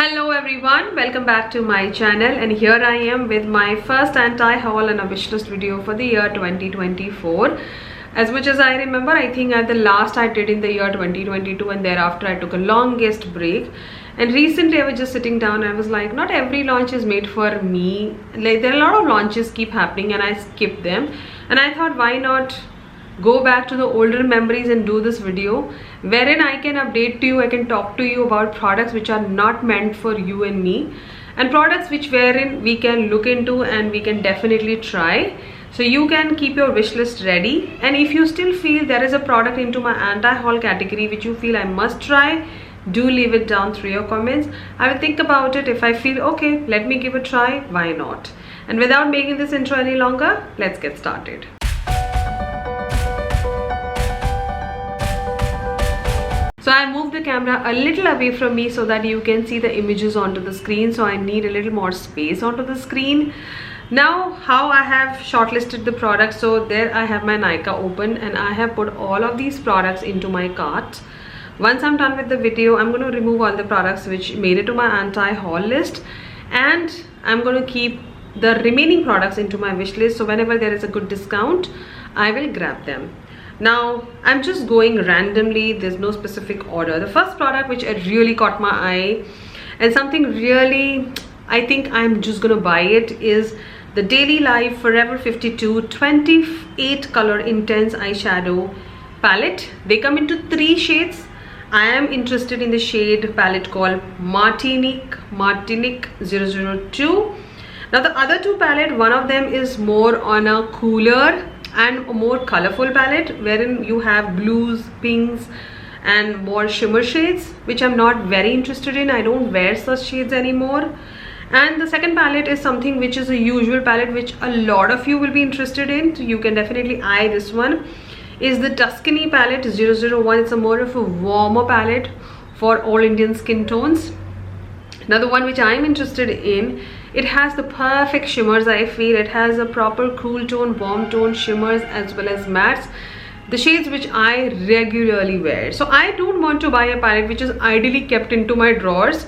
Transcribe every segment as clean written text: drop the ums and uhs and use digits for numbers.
Hello everyone, welcome back to my channel, and here I am with my first anti-haul and a wishlist video for the year 2024. As much as I remember, I think at the last I did in the year 2022, and thereafter I took a longest break. And recently I was just sitting down and I was like, not every launch is made for me. Like, there are a lot of launches keep happening and I skip them, and I thought, why not go back to the older memories and do this video wherein I can update to you, I can talk to you about products which are not meant for you and me, and products which wherein we can look into and we can definitely try. So you can keep your wish list ready, and if you still feel there is a product into my anti-haul category which you feel I must try, do leave it down through your comments. I will think about it. If I feel okay, let me give a try, why not? And without making this intro any longer, let's get started. So I moved the camera a little away from me so that you can see the images onto the screen. So I need a little more space onto the screen. Now, how I have shortlisted the products. So there I have my Nykaa open and I have put all of these products into my cart. Once I'm done with the video, I'm going to remove all the products which made it to my anti-haul list, and I'm going to keep the remaining products into my wish list. So whenever there is a good discount, I will grab them. Now I'm just going randomly, there's no specific order. The first product which really caught my eye and something really I think I'm just gonna buy it is the Daily Life Forever 52 28 color intense eyeshadow palette. They come into 3 shades. I am interested in the shade palette called Martinique 002. Now the other 2 palette, one of them is more on a cooler and a more colorful palette wherein you have blues, pinks and more shimmer shades, which I'm not very interested in. I don't wear such shades anymore. And the second palette is something which is a usual palette which a lot of you will be interested in, so you can definitely eye this one, is the Tuscany palette 001. It's a more of a warmer palette for all Indian skin tones. Now the one which I'm interested in, it has the perfect shimmers. I feel it has a proper cool tone, warm tone shimmers as well as mattes, the shades which I regularly wear. So I don't want to buy a palette which is ideally kept into my drawers,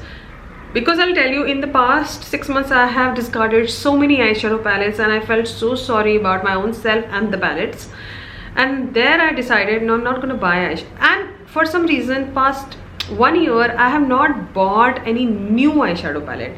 because I'll tell you, in the past 6 months I have discarded so many eyeshadow palettes and I felt so sorry about my own self and the palettes. And there I decided, no, I'm not going to buy eyeshadow. And for some reason, past 1 year I have not bought any new eyeshadow palette.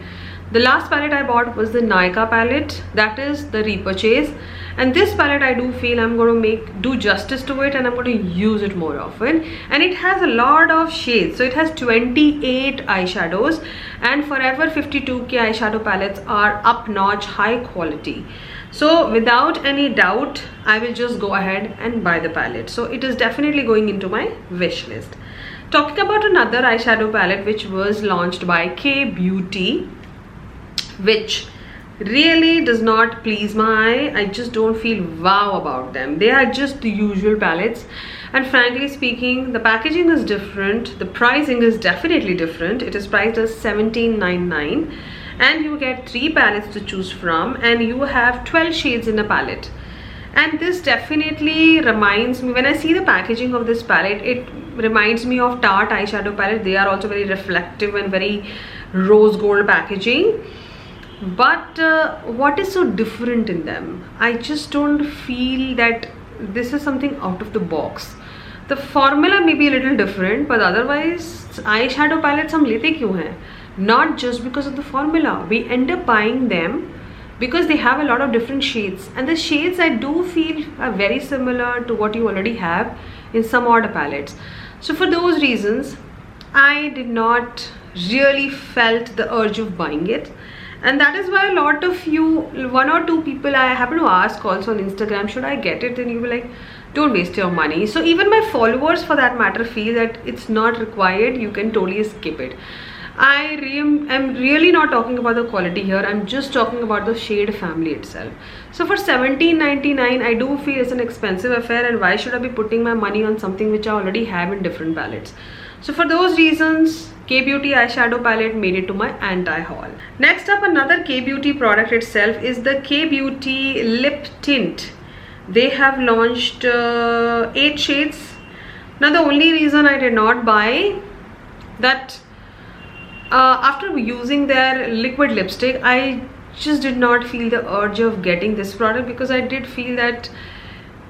The last palette I bought was the Nykaa palette, that is the repurchase, and this palette I do feel I'm going to do justice to it and I'm going to use it more often. And it has a lot of shades, so it has 28 eyeshadows, and Forever 52K eyeshadow palettes are up notch, high quality. So without any doubt I will just go ahead and buy the palette. So it is definitely going into my wish list. Talking about another eyeshadow palette which was launched by K Beauty, which really does not please my eye. I just don't feel wow about them. They are just the usual palettes, and frankly speaking, the packaging is different, the pricing is definitely different. It is priced as $17.99 and you get 3 palettes to choose from, and you have 12 shades in a palette. And this definitely reminds me, when I see the packaging of this palette, it reminds me of Tarte eyeshadow palette. They are also very reflective and very rose gold packaging. But what is so different in them? I just don't feel that this is something out of the box. The formula may be a little different, but otherwise eyeshadow palettes hum lete kyun hain? Not just because of the formula. We end up buying them because they have a lot of different shades, and the shades I do feel are very similar to what you already have in some other palettes. So for those reasons, I did not really felt the urge of buying it. And that is why a lot of you, 1 or 2 people I happen to ask also on Instagram, should I get it? And you were like, don't waste your money. So even my followers for that matter feel that it's not required, you can totally skip it. I am really not talking about the quality here, I'm just talking about the shade family itself. So for $17.99 I do feel it's an expensive affair, and why should I be putting my money on something which I already have in different palettes? So for those reasons, K Beauty eyeshadow palette made it to my anti-haul. Next up, another K Beauty product itself is the K Beauty lip tint. They have launched 8 shades. Now the only reason I did not buy that After using their liquid lipstick, I just did not feel the urge of getting this product, because I did feel that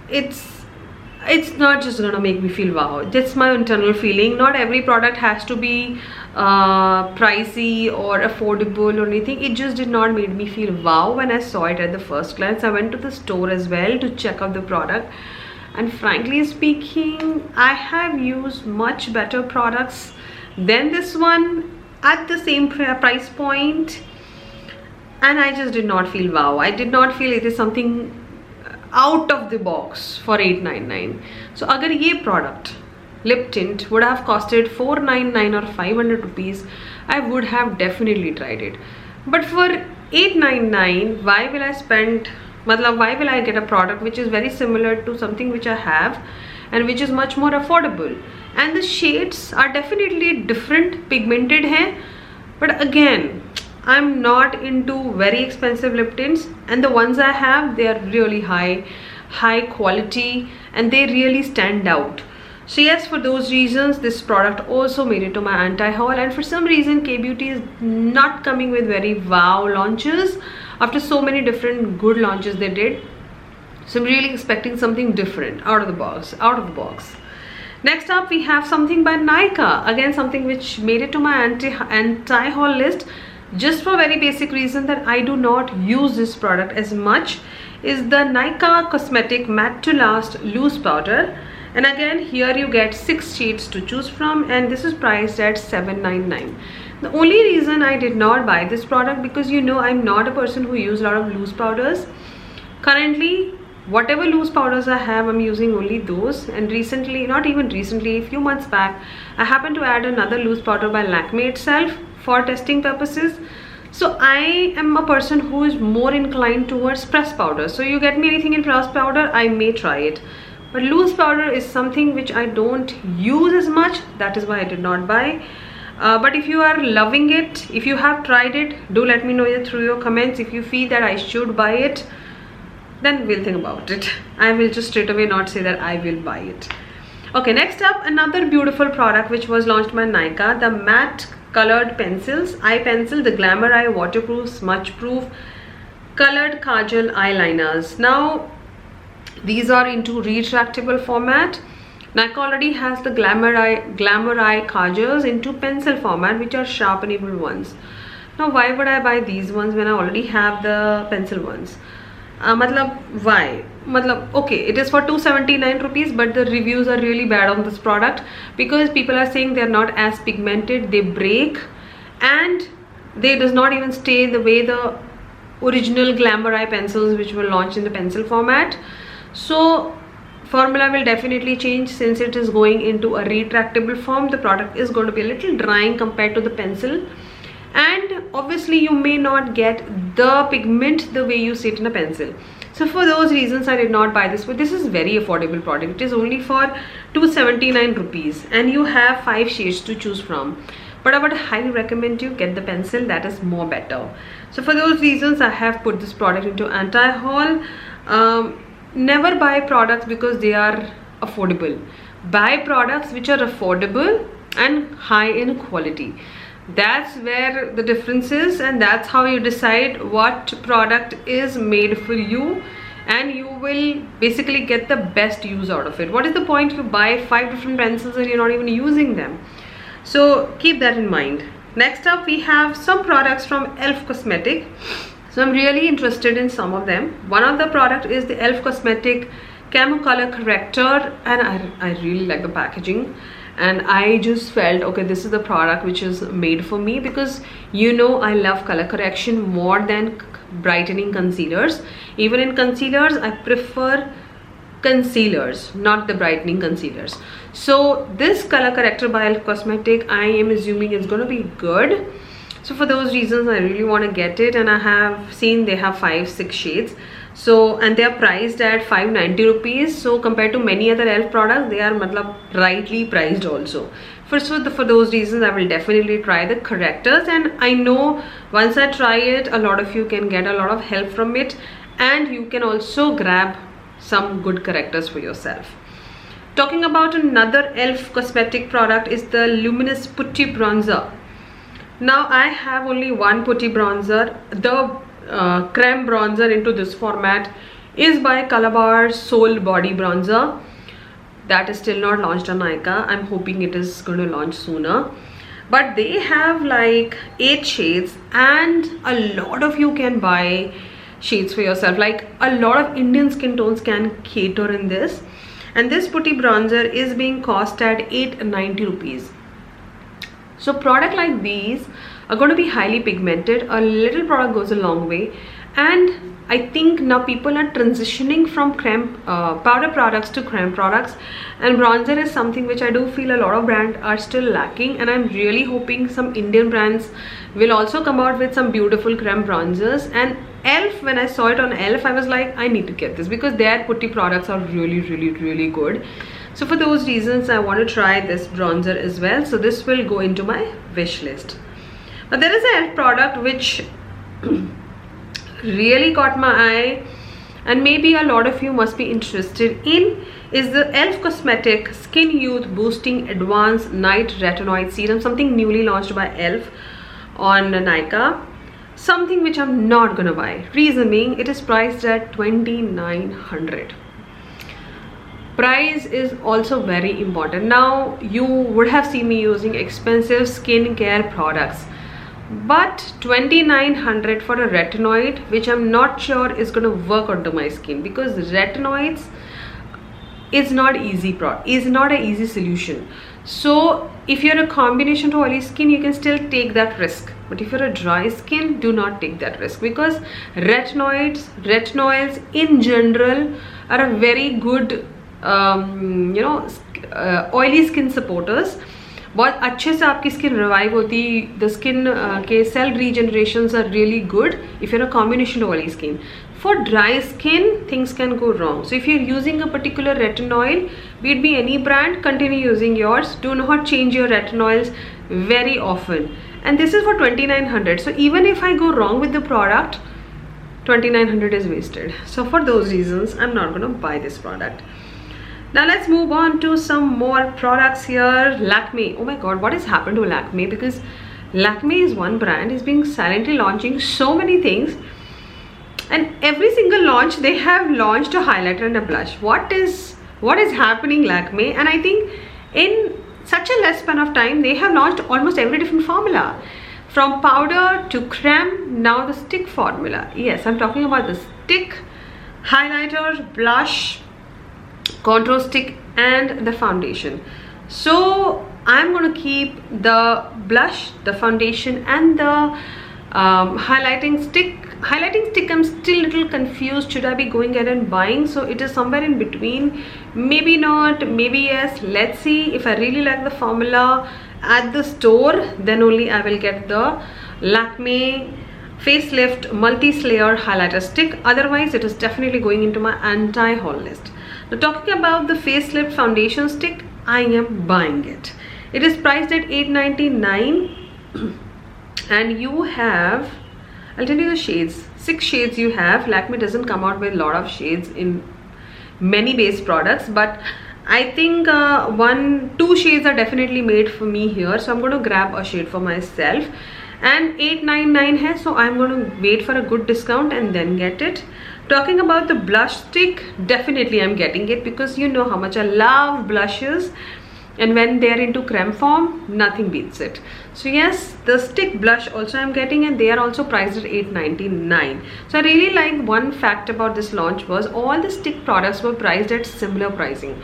it's not just gonna make me feel wow. That's my internal feeling. Not every product has to be pricey or affordable or anything. It just did not make me feel wow when I saw it at the first glance. I went to the store as well to check out the product, and frankly speaking, I have used much better products than this one at the same price point, and I just did not feel wow. I did not feel it is something out of the box for $899. So agar ye product lip tint would have costed $499 or 500 rupees, I would have definitely tried it. But for $899, why will I spend, why will I get a product which is very similar to something which I have and which is much more affordable? And the shades are definitely different, pigmented hai, but again, I'm not into very expensive lip tints, and the ones I have, they are really high quality, and they really stand out. So yes, for those reasons, this product also made it to my anti-haul. And for some reason, K-Beauty is not coming with very wow launches after so many different good launches they did. So I'm really expecting something different, out of the box. Next up, we have something by Nykaa. Again, something which made it to my anti-haul list, just for very basic reason that I do not use this product as much, is the Nykaa Cosmetic Matte to Last Loose Powder. And again, here you get 6 shades to choose from, and this is priced at $799. The only reason I did not buy this product, because you know I'm not a person who uses a lot of loose powders. Currently, whatever loose powders I have, I'm using only those. And recently, not even recently, a few months back, I happened to add another loose powder by Lakme itself for testing purposes. So I am a person who is more inclined towards pressed powder. So you get me anything in pressed powder, I may try it. But loose powder is something which I don't use as much. That is why I did not buy. But if you are loving it, if you have tried it, do let me know through your comments. If you feel that I should buy it, then we'll think about it. I will just straight away not say that I will buy it. Okay, next up, another beautiful product which was launched by Nykaa, the matte colored pencils, eye pencil, the Glamour Eye waterproof, smudge proof, colored kajal eyeliners. Now these are into retractable format. Nykaa already has the Glamour Eye kajals into pencil format, which are sharpenable ones. Now why would I buy these ones when I already have the pencil ones? Why? Okay, it is for 279 rupees, but the reviews are really bad on this product, because people are saying they're not as pigmented, they break, and they does not even stay the way the original Glamour Eye pencils which were launched in the pencil format. So formula will definitely change. Since it is going into a retractable form, the product is going to be a little drying compared to the pencil, and obviously you may not get the pigment the way you see it in a pencil. So for those reasons I did not buy this, but this is very affordable product. It is only for 279 rupees, and you have 5 shades to choose from. But I would highly recommend you get the pencil, that is more better. So for those reasons I have put this product into anti-haul. Never buy products because they are affordable. Buy products which are affordable and high in quality. That's where the difference is, and that's how you decide what product is made for you, and you will basically get the best use out of it. What is the point you buy 5 different pencils and you're not even using them? So keep that in mind. Next up, we have some products from e.l.f. Cosmetic. So I'm really interested in some of them. One of the product is the e.l.f. Cosmetic Camo Color Corrector, and I really like the packaging. And I just felt, okay, this is the product which is made for me, because you know I love color correction more than brightening concealers. Even in concealers, I prefer concealers, not the brightening concealers. So this color corrector by e.l.f. Cosmetic, I am assuming it's going to be good. So for those reasons, I really want to get it, and I have seen they have 5-6 shades. So, and they are priced at 590 rupees. So compared to many other e.l.f. products, they are rightly priced also. For those reasons, I will definitely try the correctors, and I know once I try it, a lot of you can get a lot of help from it, and you can also grab some good correctors for yourself. Talking about another e.l.f. Cosmetic product is the Luminous Putty Bronzer. Now I have only one putty bronzer. The creme bronzer into this format is by Calabar Soul Body Bronzer. That is still not launched on Nykaa. I'm hoping it is going to launch sooner. But they have like 8 shades, and a lot of you can buy shades for yourself. Like a lot of Indian skin tones can cater in this. And this putty bronzer is being cost at 890 rupees. So product like these are going to be highly pigmented. A little product goes a long way, and I think now people are transitioning from creme powder products to creme products, and bronzer is something which I do feel a lot of brands are still lacking, and I'm really hoping some Indian brands will also come out with some beautiful creme bronzers. And Elf, when I saw it on Elf, I was like, I need to get this because their putty products are really good. So for those reasons, I want to try this bronzer as well. So this will go into my wish list. Now there is an Elf product which really caught my eye, and maybe a lot of you must be interested in, is the Elf Cosmetic Skin Youth Boosting Advanced Night Retinoid Serum, something newly launched by Elf on Nykaa. Something which I'm not gonna buy. Reason being, it is priced at 2,900. Price is also very important. Now you would have seen me using expensive skincare products, but 2,900 for a retinoid, which I'm not sure is going to work onto my skin, because retinoids is not an easy solution. So if you're a combination to oily skin, you can still take that risk, but if you're a dry skin, do not take that risk, because retinoids in general are a very good oily skin supporters. बहुत अच्छे से आपकी skin revive होती, the skin के cell regenerations are really good if you're a combination oily skin. For dry skin, things can go wrong. So if you're using a particular retinoid, be it be any brand, continue using yours. Do not change your retinoids very often. And this is for 2,900. So even if I go wrong with the product, 2,900 is wasted. So for those reasons, I'm not going to buy this product. Now let's move on to some more products here. Lakme. Oh my god, what has happened to Lakme? Because Lakme is one brand, is being silently launching so many things, and every single launch they have launched a highlighter and a blush. What is happening, Lakme? And I think in such a less span of time, they have launched almost every different formula, from powder to creme, now the stick formula. Yes, I'm talking about the stick, highlighter, blush, contour stick, and the foundation. So I'm going to keep the blush, the foundation, and the highlighting stick. I'm still a little confused. Should I be going ahead and buying? So it is somewhere in between. Maybe not, maybe yes. Let's see. If I really like the formula at the store, then only I will get the Lakme facelift multi-slayer highlighter stick. Otherwise, it is definitely going into my anti-haul list. Now talking about the facelift foundation stick, I am buying it. It is priced at 899 and you have, I'll tell you the shades, 6 shades you have. Lakme doesn't come out with a lot of shades in many base products, but I think 2 shades are definitely made for me here, so I'm going to grab a shade for myself. And 899 hai, so I'm going to wait for a good discount and then get it. Talking about the blush stick, definitely I'm getting it, because you know how much I love blushes, and when they're into creme form, nothing beats it. So yes, the stick blush also I'm getting, and they are also priced at 899. So I really like one fact about this launch was all the stick products were priced at similar pricing.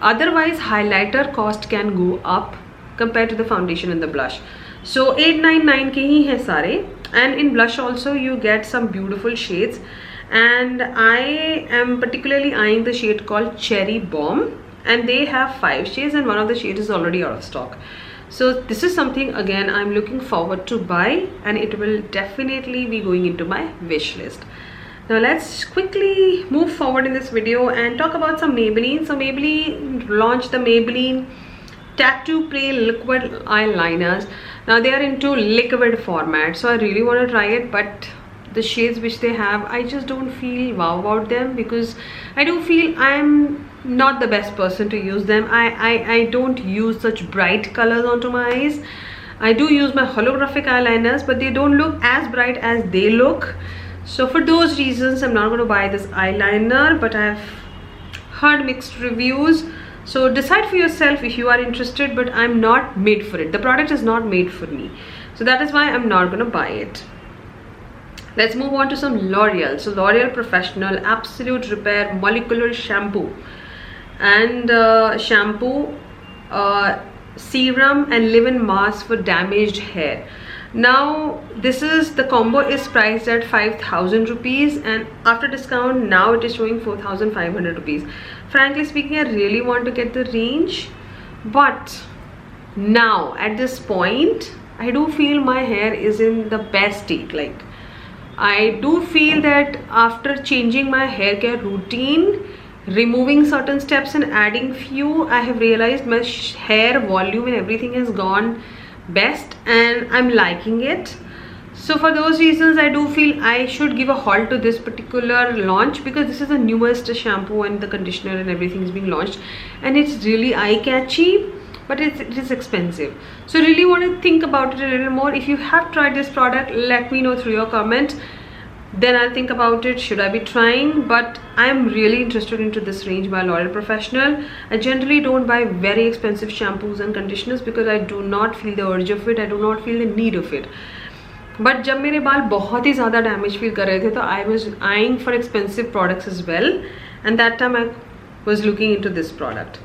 Otherwise highlighter cost can go up compared to the foundation and the blush. So 899 ke hi hai sare, and in blush also you get some beautiful shades, and I am particularly eyeing the shade called Cherry Bomb, and they have 5 shades and one of the shades is already out of stock. So this is something again I'm looking forward to buy, and it will definitely be going into my wish list. Now let's quickly move forward in this video and talk about some Maybelline. So Maybelline launched the Maybelline Tattoo Play liquid eyeliners. Now they are into liquid format, so I really want to try it, but the shades which they have, I just don't feel wow about them, because I do feel I'm not the best person to use them. I don't use such bright colors onto my eyes. I do use my holographic eyeliners, but they don't look as bright as they look. So for those reasons, I'm not going to buy this eyeliner, but I've heard mixed reviews. So decide for yourself if you are interested, but I'm not made for it. The product is not made for me. So that is why I'm not going to buy it. Let's move on to some L'Oreal. So L'Oreal Professional Absolute Repair Molecular Shampoo and serum and leave-in mask for damaged hair. Now this is, the combo is priced at 5,000 rupees, and after discount now it is showing 4,500 rupees. Frankly speaking, I really want to get the range, but now at this point I do feel my hair is in the best state. Like, I do feel that after changing my hair care routine, removing certain steps and adding few, I have realized my hair volume and everything has gone best, and I'm liking it. So for those reasons, I do feel I should give a halt to this particular launch, because this is the newest shampoo and the conditioner and everything is being launched, and it's really eye-catchy, but it is expensive. So really want to think about it a little more. If you have tried this product, let me know through your comment. Then I'll think about it, should I be trying. But I'm really interested into this range by L'Oreal Professional. I generally don't buy very expensive shampoos and conditioners because I do not feel the urge of it, I do not feel the need of it. But जब मेरे बाल बहुत ही ज़्यादा damage feel कर रहे थे, तो I was eyeing for expensive products as well, and that time I was looking into this product.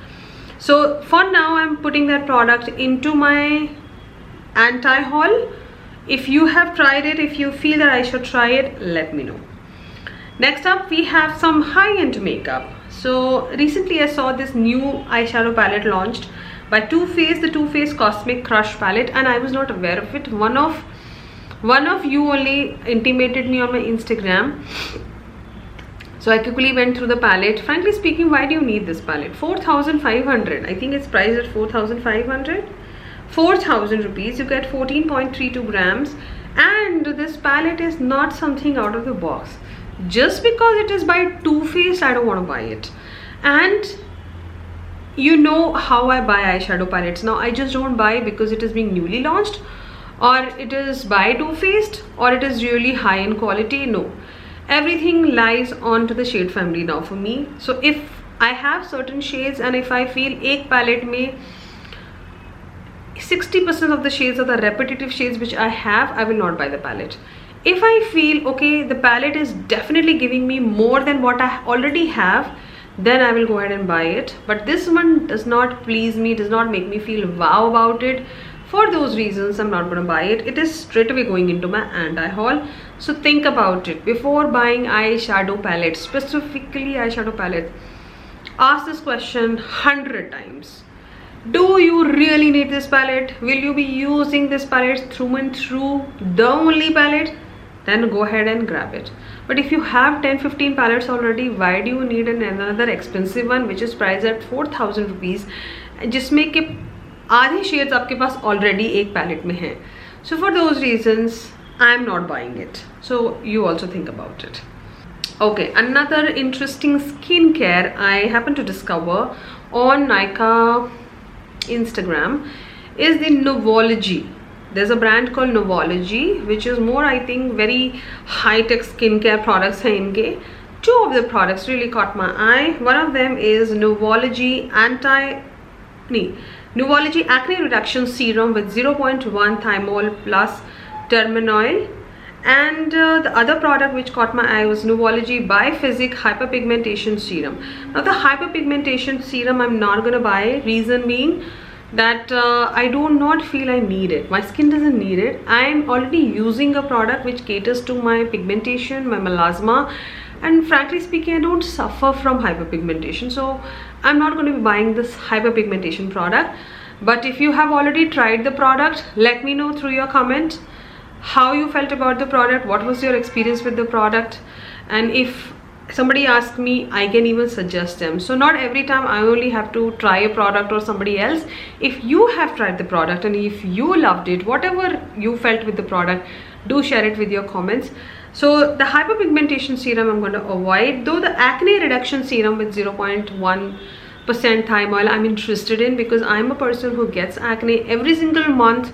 So for now I'm putting that product into my anti-haul. If you have tried it, if you feel that I should try it, let me know. Next up we have some high-end makeup. So recently I saw this new eyeshadow palette launched by Too Faced, the Too Faced Cosmic Crush palette, and I was not aware of it. One of you only intimated me on my Instagram. So I quickly went through the palette. Frankly speaking, why do you need this palette? 4,500. I think it's priced at 4,500. 4,000 rupees. You get 14.32 grams. And this palette is not something out of the box. Just because it is by Too Faced, I don't want to buy it. And you know how I buy eyeshadow palettes now. I just don't buy because it is being newly launched, or it is by Too Faced, or it is really high in quality. No. Everything lies onto the shade family now for me. So if I have certain shades and if I feel एक palette में 60% of the shades are the repetitive shades which I have, I will not buy the palette. If I feel okay, the palette is definitely giving me more than what I already have, then I will go ahead and buy it. But this one does not please me, does not make me feel wow about it. For those reasons, I'm not going to buy it. It is straight away going into my anti-haul. So think about it before buying eyeshadow palettes, specifically eyeshadow palettes. Ask this question 100 times. Do you really need this palette? Will you be using this palette through and through, the only palette? Then go ahead and grab it. But if you have 10-15 palettes already, why do you need another expensive one which is priced at 4,000 rupees, जिसमें के आधे shades आपके पास already एक palette में हैं? So for those reasons, I am not buying it. So you also think about it. Okay, another interesting skincare I happen to discover on Nykaa Instagram is the Novology. There's a brand called Novology, which is more, I think, very high-tech skincare products हैं इनके. Two of the products really caught my eye. One of them is Novology Novology Acne Reduction Serum with 0.1 thymol plus terminoil. And the other product which caught my eye was Novology Biphysic Hyperpigmentation Serum. Now the hyperpigmentation serum I'm not going to buy, reason being that I do not feel I need it. My skin doesn't need it. I am already using a product which caters to my pigmentation, my melasma, and frankly speaking, I don't suffer from hyperpigmentation. So I'm not going to be buying this hyperpigmentation product. But if you have already tried the product, let me know through your comment how you felt about the product, what was your experience with the product, and if somebody asks me, I can even suggest them. So not every time I only have to try a product or somebody else. If you have tried the product and if you loved it, whatever you felt with the product, do share it with your comments. So the hyperpigmentation serum I'm going to avoid, though the acne reduction serum with 0.1% thymol I'm interested in, because I'm a person who gets acne every single month.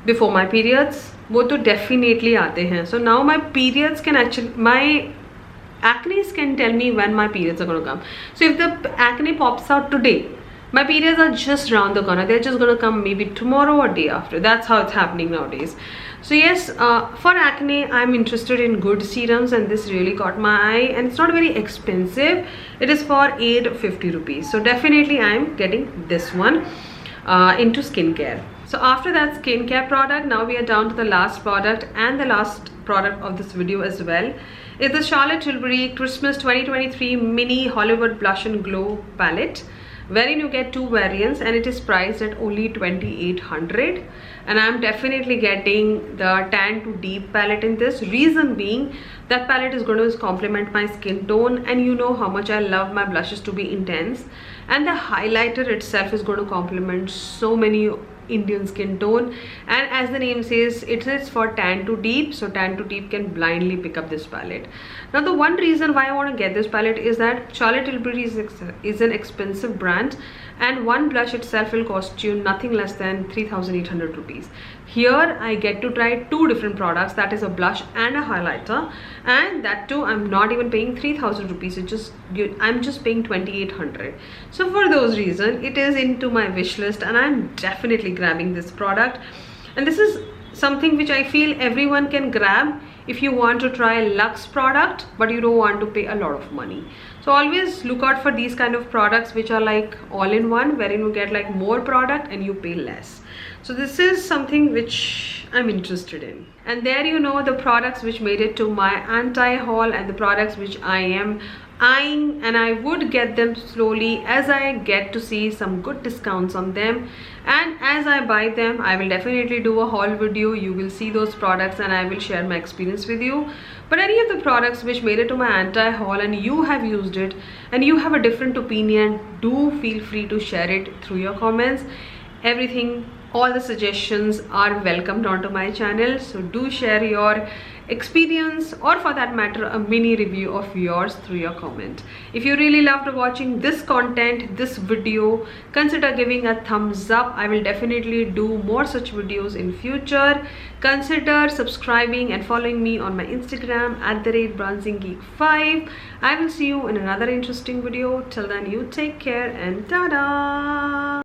before my periods, वो तो definitely आते हैं. So now my periods can actually, my acne can tell me when my periods are going to come. So if the acne pops out today, my periods are just around the corner. They're just going to come maybe tomorrow or day after. That's how it's happening nowadays. So yes, for acne, I'm interested in good serums, and this really caught my eye, and it's not very expensive. It is for 850 rupees. So definitely I'm getting this one into skincare. So after that skincare product, now we are down to the last product, and the last product of this video as well. It's the Charlotte Tilbury Christmas 2023 Mini Hollywood Blush and Glow Palette, wherein you get two variants, and it is priced at only 2,800. And I'm definitely getting the tan to deep palette in this. Reason being, that palette is going to complement my skin tone, and you know how much I love my blushes to be intense, and the highlighter itself is going to complement so many Indian skin tone. And as the name says, it is for tan to deep, so tan to deep can blindly pick up this palette. Now the one reason why I want to get this palette is that Charlotte Tilbury is an expensive brand, and one blush itself will cost you nothing less than 3,800 rupees. Here I get to try two different products, that is a blush and a highlighter, and that too I'm not even paying 3,000 rupees. I'm just paying 2,800. So for those reasons, it is into my wish list, and I'm definitely grabbing this product. And this is something which I feel everyone can grab if you want to try luxe product but you don't want to pay a lot of money. So always look out for these kind of products which are like all-in-one, wherein you get like more product and you pay less. So this is something which I'm interested in. And there you know the products which made it to my anti-haul, and the products which I am eyeing, and I would get them slowly as I get to see some good discounts on them, and as I buy them I will definitely do a haul video. You will see those products and I will share my experience with you. But any of the products which made it to my anti-haul and you have used it and you have a different opinion, do feel free to share it through your comments. Everything, all the suggestions are welcomed onto my channel, so do share your experience, or for that matter a mini review of yours through your comment. If you really loved watching this content, this video, consider giving a thumbs up. I will definitely do more such videos in future. Consider subscribing and following me on my Instagram @bronzinggeek5. I will see you in another interesting video. Till then, you take care and ta-da.